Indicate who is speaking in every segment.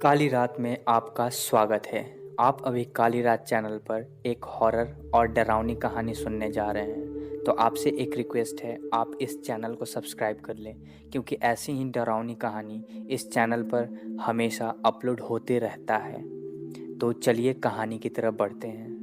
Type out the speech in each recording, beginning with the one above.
Speaker 1: काली रात में आपका स्वागत है। आप अभी काली रात चैनल पर एक हॉरर और डरावनी कहानी सुनने जा रहे हैं। तो आपसे एक रिक्वेस्ट है, आप इस चैनल को सब्सक्राइब कर लें, क्योंकि ऐसी ही डरावनी कहानी इस चैनल पर हमेशा अपलोड होते रहता है। तो चलिए कहानी की तरफ बढ़ते हैं।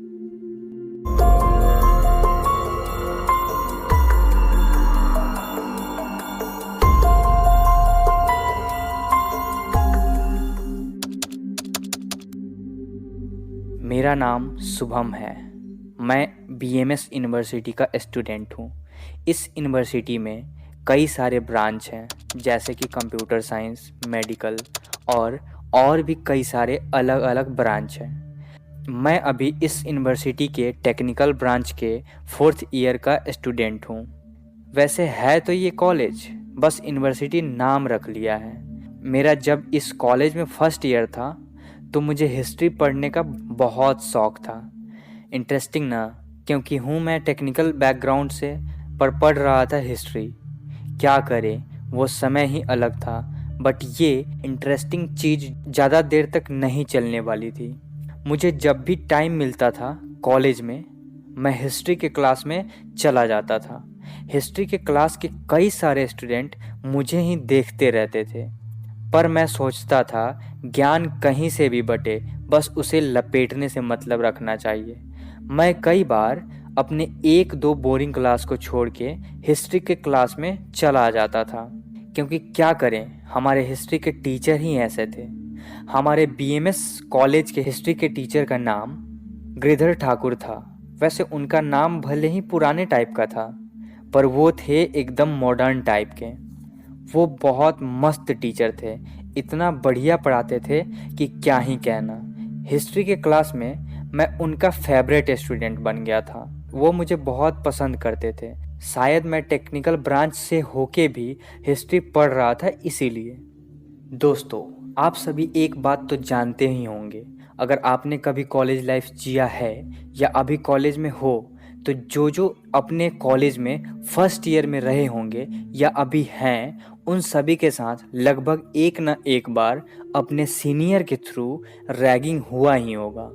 Speaker 1: मेरा नाम शुभम है। मैं बीएमएस यूनिवर्सिटी का स्टूडेंट हूँ। इस यूनिवर्सिटी में कई सारे ब्रांच हैं, जैसे कि कंप्यूटर साइंस, मेडिकल और भी कई सारे अलग अलग ब्रांच हैं। मैं अभी इस यूनिवर्सिटी के टेक्निकल ब्रांच के 4th ईयर का स्टूडेंट हूँ। वैसे है तो ये कॉलेज, बस यूनिवर्सिटी नाम रख लिया है। मेरा जब इस कॉलेज में फर्स्ट ईयर था तो मुझे हिस्ट्री पढ़ने का बहुत शौक था। इंटरेस्टिंग ना, क्योंकि हूँ मैं टेक्निकल बैकग्राउंड से, पर पढ़ रहा था हिस्ट्री। क्या करें, वो समय ही अलग था। बट ये इंटरेस्टिंग चीज़ ज़्यादा देर तक नहीं चलने वाली थी। मुझे जब भी टाइम मिलता था कॉलेज में, मैं हिस्ट्री के क्लास में चला जाता था। हिस्ट्री के क्लास के कई सारे स्टूडेंट मुझे ही देखते रहते थे, पर मैं सोचता था ज्ञान कहीं से भी बटे, बस उसे लपेटने से मतलब रखना चाहिए। मैं कई बार अपने 1-2 बोरिंग क्लास को छोड़ के हिस्ट्री के क्लास में चला जाता था, क्योंकि क्या करें, हमारे हिस्ट्री के टीचर ही ऐसे थे। हमारे बीएमएस कॉलेज के हिस्ट्री के टीचर का नाम गिरधर ठाकुर था। वैसे उनका नाम भले ही पुराने टाइप का था, पर वो थे एकदम मॉडर्न टाइप के। वो बहुत मस्त टीचर थे, इतना बढ़िया पढ़ाते थे कि क्या ही कहना। हिस्ट्री के क्लास में मैं उनका फेवरेट स्टूडेंट बन गया था। वो मुझे बहुत पसंद करते थे। शायद मैं टेक्निकल ब्रांच से होके भी हिस्ट्री पढ़ रहा था इसीलिए। दोस्तों, आप सभी एक बात तो जानते ही होंगे, अगर आपने कभी कॉलेज लाइफ जिया है या अभी कॉलेज में हो, तो जो अपने कॉलेज में फर्स्ट ईयर में रहे होंगे या अभी हैं, उन सभी के साथ लगभग एक न एक बार अपने सीनियर के थ्रू रैगिंग हुआ ही होगा।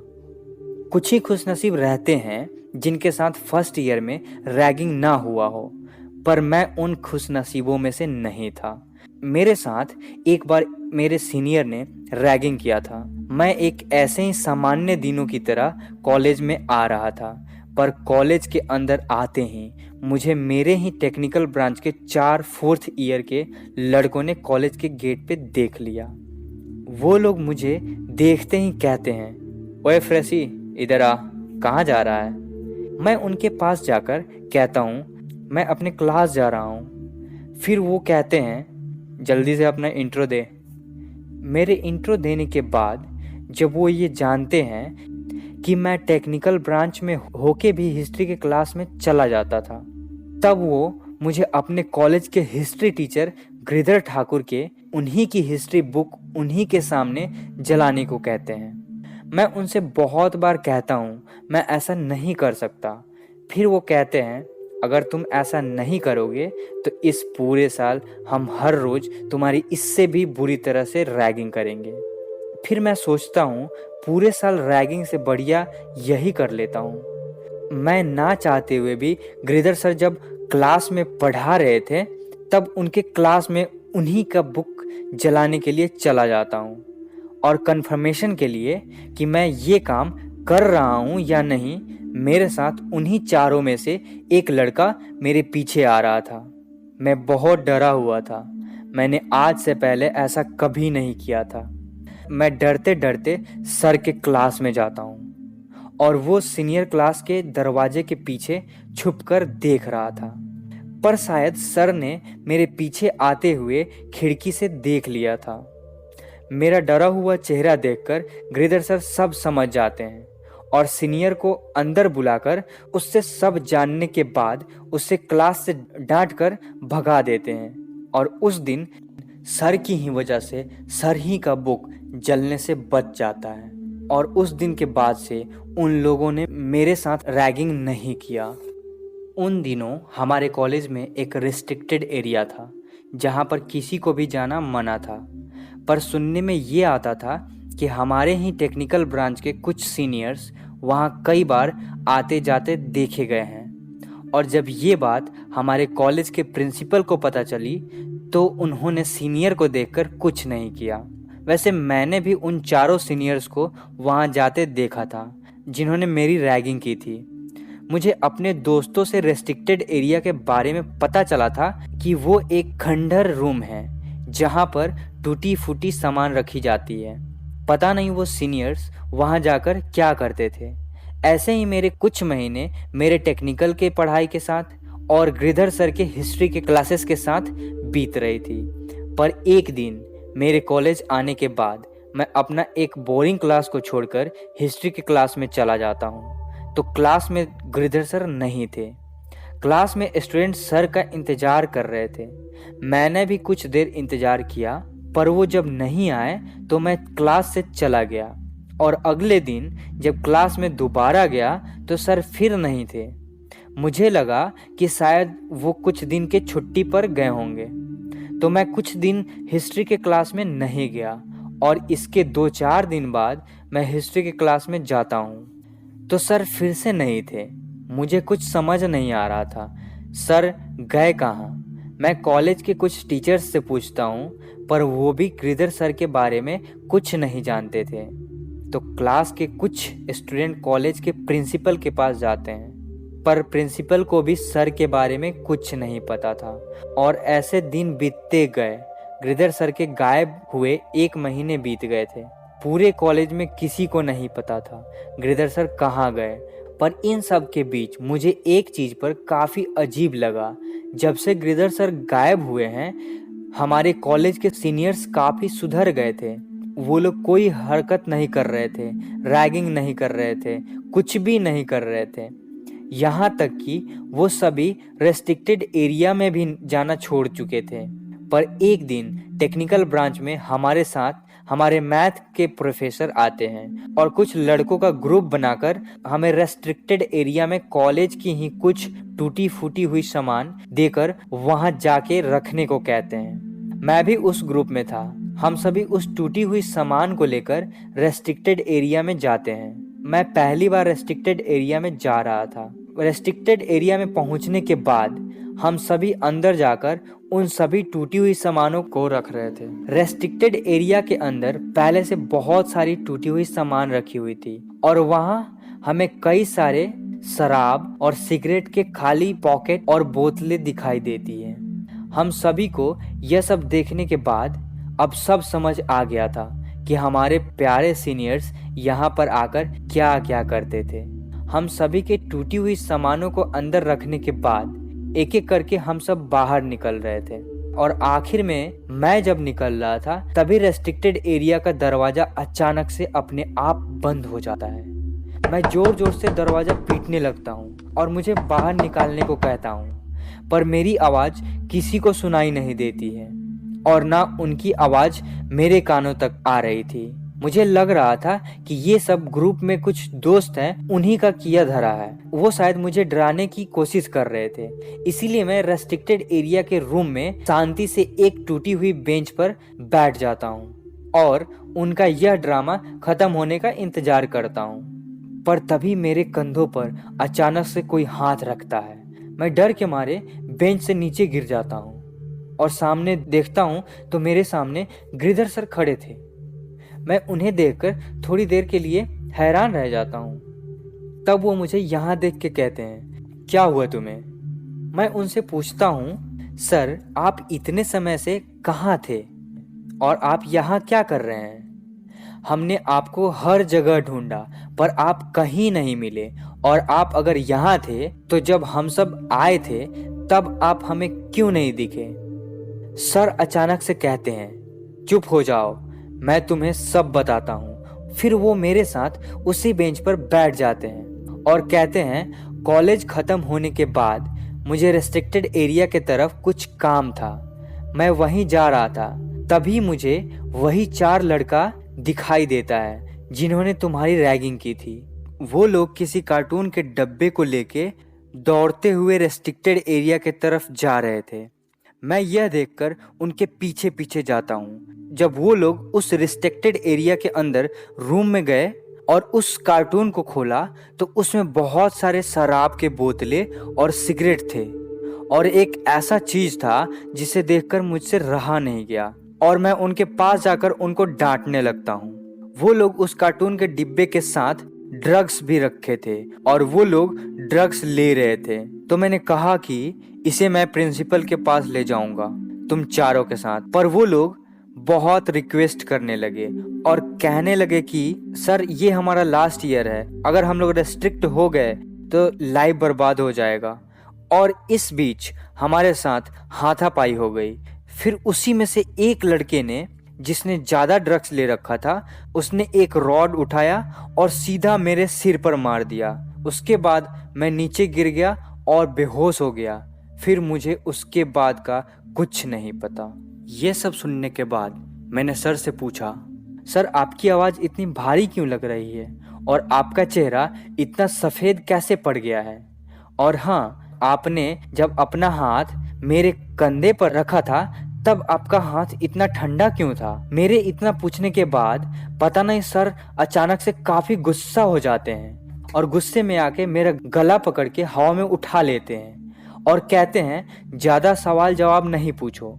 Speaker 1: कुछ ही खुशनसीब रहते हैं जिनके साथ फर्स्ट ईयर में रैगिंग ना हुआ हो, पर मैं उन खुशनसीबों में से नहीं था। मेरे साथ एक बार मेरे सीनियर ने रैगिंग किया था। मैं एक ऐसे ही सामान्य दिनों की तरह कॉलेज में आ रहा था, पर कॉलेज के अंदर आते ही मुझे मेरे ही टेक्निकल ब्रांच के 4 4th ईयर के लड़कों ने कॉलेज के गेट पे देख लिया। वो लोग मुझे देखते ही कहते हैं, ओए फ्रेशी, इधर आ, कहाँ जा रहा है? मैं उनके पास जाकर कहता हूँ, मैं अपने क्लास जा रहा हूँ। फिर वो कहते हैं, जल्दी से अपना इंट्रो दे। मेरे इंट्रो देने के बाद जब वो ये जानते हैं कि मैं टेक्निकल ब्रांच में होके भी हिस्ट्री के क्लास में चला जाता था, तब वो मुझे अपने कॉलेज के हिस्ट्री टीचर गिरधर ठाकुर के उन्हीं की हिस्ट्री बुक उन्हीं के सामने जलाने को कहते हैं। मैं उनसे बहुत बार कहता हूँ मैं ऐसा नहीं कर सकता। फिर वो कहते हैं, अगर तुम ऐसा नहीं करोगे तो इस पूरे साल हम हर रोज तुम्हारी इससे भी बुरी तरह से रैगिंग करेंगे। फिर मैं सोचता हूँ पूरे साल रैगिंग से बढ़िया यही कर लेता हूँ। मैं ना चाहते हुए भी गिरधर सर जब क्लास में पढ़ा रहे थे, तब उनके क्लास में उन्हीं का बुक जलाने के लिए चला जाता हूँ। और कंफर्मेशन के लिए कि मैं ये काम कर रहा हूँ या नहीं, मेरे साथ उन्हीं चारों में से एक लड़का मेरे पीछे आ रहा था। मैं बहुत डरा हुआ था। मैंने आज से पहले ऐसा कभी नहीं किया था। मैं डरते डरते सर के क्लास में जाता हूँ और वो सीनियर क्लास के दरवाजे के पीछे छुपकर देख रहा था, पर शायद सर ने मेरे पीछे आते हुए खिड़की से देख लिया था। मेरा डरा हुआ चेहरा देखकर गिरधर सर सब समझ जाते हैं और सीनियर को अंदर बुलाकर उससे सब जानने के बाद उसे क्लास से डांट कर भगा देते हैं। और उस दिन सर की ही वजह से सर ही का बुक जलने से बच जाता है। और उस दिन के बाद से उन लोगों ने मेरे साथ रैगिंग नहीं किया। उन दिनों हमारे कॉलेज में एक रिस्ट्रिक्टेड एरिया था, जहाँ पर किसी को भी जाना मना था। पर सुनने में ये आता था कि हमारे ही टेक्निकल ब्रांच के कुछ सीनियर्स वहाँ कई बार आते जाते देखे गए हैं। और जब ये बात हमारे कॉलेज के प्रिंसिपल को पता चली तो उन्होंने सीनियर को देखकर कुछ नहीं किया। वैसे मैंने भी उन चारों सीनियर्स को वहाँ जाते देखा था जिन्होंने मेरी रैगिंग की थी। मुझे अपने दोस्तों से रेस्ट्रिक्टेड एरिया के बारे में पता चला था कि वो एक खंडहर रूम है जहाँ पर टूटी फूटी सामान रखी जाती है। पता नहीं वो सीनियर्स वहाँ जाकर क्या करते थे। ऐसे ही मेरे कुछ महीने मेरे टेक्निकल के पढ़ाई के साथ और गिरधर सर के हिस्ट्री के क्लासेस के साथ बीत रही थी। पर एक दिन मेरे कॉलेज आने के बाद मैं अपना एक बोरिंग क्लास को छोड़कर हिस्ट्री के क्लास में चला जाता हूँ तो क्लास में गिरधर सर नहीं थे। क्लास में स्टूडेंट सर का इंतजार कर रहे थे। मैंने भी कुछ देर इंतजार किया पर वो जब नहीं आए तो मैं क्लास से चला गया और अगले दिन जब क्लास में दोबारा गया तो सर फिर नहीं थे। मुझे लगा कि शायद वो कुछ दिन के छुट्टी पर गए होंगे तो मैं कुछ दिन हिस्ट्री के क्लास में नहीं गया और इसके 2-4 दिन बाद मैं हिस्ट्री के क्लास में जाता हूँ तो सर फिर से नहीं थे। मुझे कुछ समझ नहीं आ रहा था, सर गए कहाँ। मैं कॉलेज के कुछ टीचर्स से पूछता हूँ पर वो भी गिरधर सर के बारे में कुछ नहीं जानते थे। तो क्लास के कुछ स्टूडेंट कॉलेज के प्रिंसिपल के पास जाते हैं पर प्रिंसिपल को भी सर के बारे में कुछ नहीं पता था। और ऐसे दिन बीतते गए। गिरधर सर के गायब हुए 1 महीने बीत गए थे। पूरे कॉलेज में किसी को नहीं पता था गिरधर सर कहाँ गए। पर इन सब के बीच मुझे एक चीज़ पर काफ़ी अजीब लगा। जब से गिरधर सर गायब हुए हैं हमारे कॉलेज के सीनियर्स काफ़ी सुधर गए थे। वो लोग कोई हरकत नहीं कर रहे थे, रैगिंग नहीं कर रहे थे, कुछ भी नहीं कर रहे थे। यहाँ तक कि वो सभी रेस्ट्रिक्टेड एरिया में भी जाना छोड़ चुके थे। पर एक दिन टेक्निकल ब्रांच में हमारे साथ हमारे मैथ के प्रोफेसर आते हैं और कुछ लड़कों का ग्रुप बनाकर हमें रेस्ट्रिक्टेड एरिया में कॉलेज की ही कुछ टूटी फूटी हुई सामान देकर वहां जाके रखने को कहते हैं। मैं भी उस ग्रुप में था। हम सभी उस टूटी हुई सामान को लेकर रेस्ट्रिक्टेड एरिया में जाते हैं। मैं पहली बार रेस्ट्रिक्टेड एरिया में जा रहा था। रेस्ट्रिक्टेड एरिया में पहुंचने के बाद हम सभी अंदर जाकर उन सभी टूटी हुई सामानों को रख रहे थे। रेस्ट्रिक्टेड एरिया के अंदर पहले से बहुत सारी टूटी हुई सामान रखी हुई थी और वहां हमें कई सारे शराब और सिगरेट के खाली पॉकेट और बोतलें दिखाई देती हैं। हम सभी को यह सब देखने के बाद अब सब समझ आ गया था कि हमारे प्यारे सीनियर्स यहाँ पर आकर क्या क्या करते थे। हम सभी के टूटी हुई सामानों को अंदर रखने के बाद एक एक करके हम सब बाहर निकल रहे थे और आखिर में मैं जब निकल रहा था तभी रेस्ट्रिक्टेड एरिया का दरवाजा अचानक से अपने आप बंद हो जाता है। मैं जोर जोर से दरवाजा पीटने लगता हूँ और मुझे बाहर निकालने को कहता हूँ पर मेरी आवाज किसी को सुनाई नहीं देती है और ना उनकी आवाज मेरे कानों तक आ रही थी। मुझे लग रहा था कि ये सब ग्रुप में कुछ दोस्त हैं, उन्हीं का किया धरा है। वो शायद मुझे डराने की कोशिश कर रहे थे। इसीलिए मैं रेस्ट्रिक्टेड एरिया के रूम में शांति से एक टूटी हुई बेंच पर बैठ जाता हूँ और उनका यह ड्रामा खत्म होने का इंतजार करता हूँ। पर तभी मेरे कंधों पर अचानक से कोई हाथ रखता है। मैं डर के मारे बेंच से नीचे गिर जाता हूँ और सामने देखता हूँ तो मेरे सामने गिरधर सर खड़े थे। मैं उन्हें देखकर थोड़ी देर के लिए हैरान रह जाता हूँ। तब वो मुझे यहाँ देख के कहते हैं, क्या हुआ तुम्हें? मैं उनसे पूछता हूँ, सर आप इतने समय से कहाँ थे और आप यहाँ क्या कर रहे हैं? हमने आपको हर जगह ढूंढा पर आप कहीं नहीं मिले और आप अगर यहाँ थे तो जब हम सब आए थे तब आप हमें क्यों नहीं दिखे? सर अचानक से कहते हैं, चुप हो जाओ, मैं तुम्हें सब बताता हूँ। फिर वो मेरे साथ उसी बेंच पर बैठ जाते हैं और कहते हैं, कॉलेज खत्म होने के बाद मुझे रेस्ट्रिक्टेड एरिया के तरफ कुछ काम था। मैं वहीं जा रहा था, तभी मुझे वही 4 लड़का दिखाई देता है जिन्होंने तुम्हारी रैगिंग की थी। वो लोग किसी कार्टून के डब्बे को लेके दौड़ते हुए रेस्ट्रिक्टेड एरिया के तरफ जा रहे थे। मैं यह देखकर उनके पीछे पीछे जाता हूँ। जब वो लोग उस रिस्ट्रिक्टेड एरिया के अंदर रूम में गए और उस कार्टून को खोला तो उसमें बहुत सारे शराब के बोतलें और सिगरेट थे और एक ऐसा चीज था जिसे देखकर मुझसे रहा नहीं गया और मैं उनके पास जाकर उनको डांटने लगता हूँ। वो लोग उस कार्टून के डिब्बे के साथ ड्रग्स भी रखे थे और वो लोग ड्रग्स ले रहे थे। तो मैंने कहा कि इसे मैं प्रिंसिपल के पास ले जाऊंगा तुम चारों के साथ। पर वो लोग बहुत रिक्वेस्ट करने लगे और कहने लगे कि सर ये हमारा लास्ट ईयर है, अगर हम लोग रेस्ट्रिक्ट हो गए तो लाइफ बर्बाद हो जाएगा। और इस बीच हमारे साथ हाथापाई हो गई। फिर उसी में से एक लड़के ने, जिसने ज्यादा ड्रग्स ले रखा था, उसने एक रॉड उठाया और सीधा मेरे सिर पर मार दिया। उसके बाद मैं नीचे गिर गया और बेहोश हो गया। फिर मुझे उसके बाद का कुछ नहीं पता। ये सब सुनने के बाद मैंने सर से पूछा, सर आपकी आवाज इतनी भारी क्यों लग रही है और आपका चेहरा इतना सफेद कैसे पड़ गया है? और हाँ, आपने जब अपना हाथ मेरे कंधे पर रखा था तब आपका हाथ इतना ठंडा क्यों था? मेरे इतना पूछने के बाद पता नहीं सर अचानक से काफी गुस्सा हो जाते हैं और गुस्से में आके मेरा गला पकड़ के हवा में उठा लेते हैं और कहते हैं ज्यादा सवाल जवाब नहीं पूछो,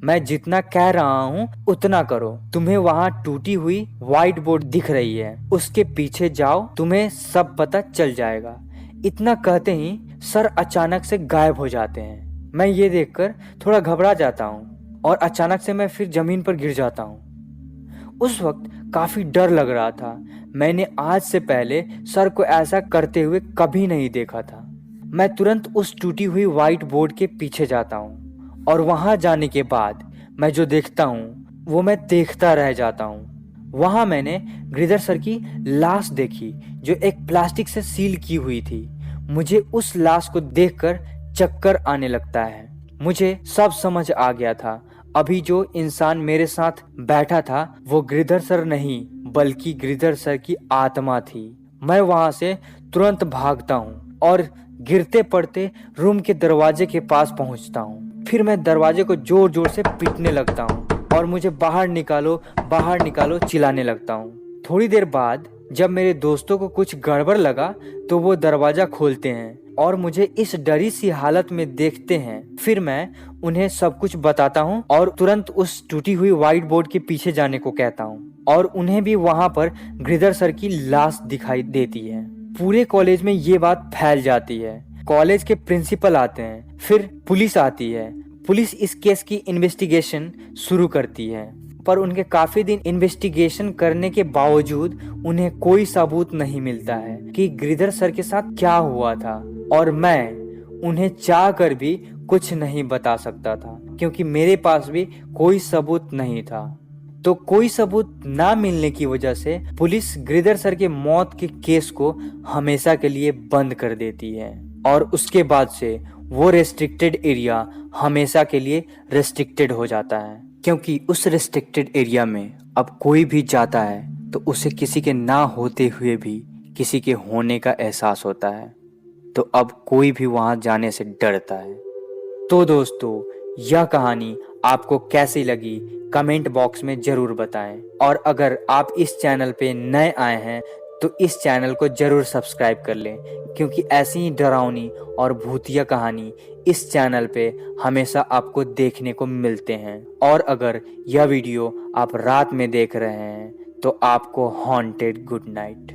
Speaker 1: मैं जितना कह रहा हूँ उतना करो। तुम्हें वहाँ टूटी हुई व्हाइट बोर्ड दिख रही है, उसके पीछे जाओ, तुम्हें सब पता चल जाएगा। इतना कहते ही सर अचानक से गायब हो जाते हैं। मैं ये देखकर थोड़ा घबरा जाता हूँ और अचानक से मैं फिर जमीन पर गिर जाता हूँ। उस वक्त काफी डर लग रहा था। मैंने आज से पहले सर को ऐसा करते हुए कभी नहीं देखा था। मैं तुरंत उस टूटी हुई व्हाइट बोर्ड के पीछे जाता हूँ और वहां जाने के बाद मैं जो देखता हूँ वो मैं देखता रह जाता हूँ। वहां मैंने गिरधर सर की लाश देखी जो एक प्लास्टिक से सील की हुई थी। मुझे उस लाश को देखकर चक्कर आने लगता है। मुझे सब समझ आ गया था। अभी जो इंसान मेरे साथ बैठा था वो गिरधर सर नहीं बल्कि गिरधर सर की आत्मा थी। मैं वहां से तुरंत भागता हूँ और गिरते पड़ते रूम के दरवाजे के पास पहुंचता हूँ। फिर मैं दरवाजे को जोर जोर से पीटने लगता हूँ और मुझे बाहर निकालो चिल्लाने लगता हूँ। थोड़ी देर बाद जब मेरे दोस्तों को कुछ गड़बड़ लगा तो वो दरवाजा खोलते हैं और मुझे इस डरी सी हालत में देखते हैं। फिर मैं उन्हें सब कुछ बताता हूँ और तुरंत उस टूटी हुई व्हाइट बोर्ड के पीछे जाने को कहता हूँ और उन्हें भी वहां पर गिरधर सर की लाश दिखाई देती है। पूरे कॉलेज में ये बात फैल जाती है। कॉलेज के प्रिंसिपल आते हैं, फिर पुलिस आती है। पुलिस इस केस की इन्वेस्टिगेशन शुरू करती है, पर उनके काफी दिन इन्वेस्टिगेशन करने के बावजूद उन्हें कोई सबूत नहीं मिलता है कि गिरधर सर के साथ क्या हुआ था। और मैं उन्हें चाह कर भी कुछ नहीं बता सकता था क्योंकि मेरे पास भी कोई सबूत नहीं था। तो कोई सबूत ना मिलने की वजह से पुलिस गिरधर सर के मौत के केस को हमेशा के लिए बंद कर देती है और उसके बाद से वो रेस्ट्रिक्टेड एरिया हमेशा के लिए रेस्ट्रिक्टेड हो जाता है, क्योंकि उस रेस्ट्रिक्टेड एरिया में अब कोई भी जाता है तो उसे किसी के ना होते हुए भी किसी के होने का एहसास होता है। तो अब कोई भी वहां जाने से डरता है। तो दोस्तों, यह कहानी आपको कैसी लगी कमेंट बॉक्स में जरूर बताएं और अगर आप इस चैनल पे नए आए हैं तो इस चैनल को जरूर सब्सक्राइब कर लें, क्योंकि ऐसी ही डरावनी और भूतिया कहानी इस चैनल पे हमेशा आपको देखने को मिलते हैं। और अगर यह वीडियो आप रात में देख रहे हैं तो आपको हॉन्टेड गुड नाइट।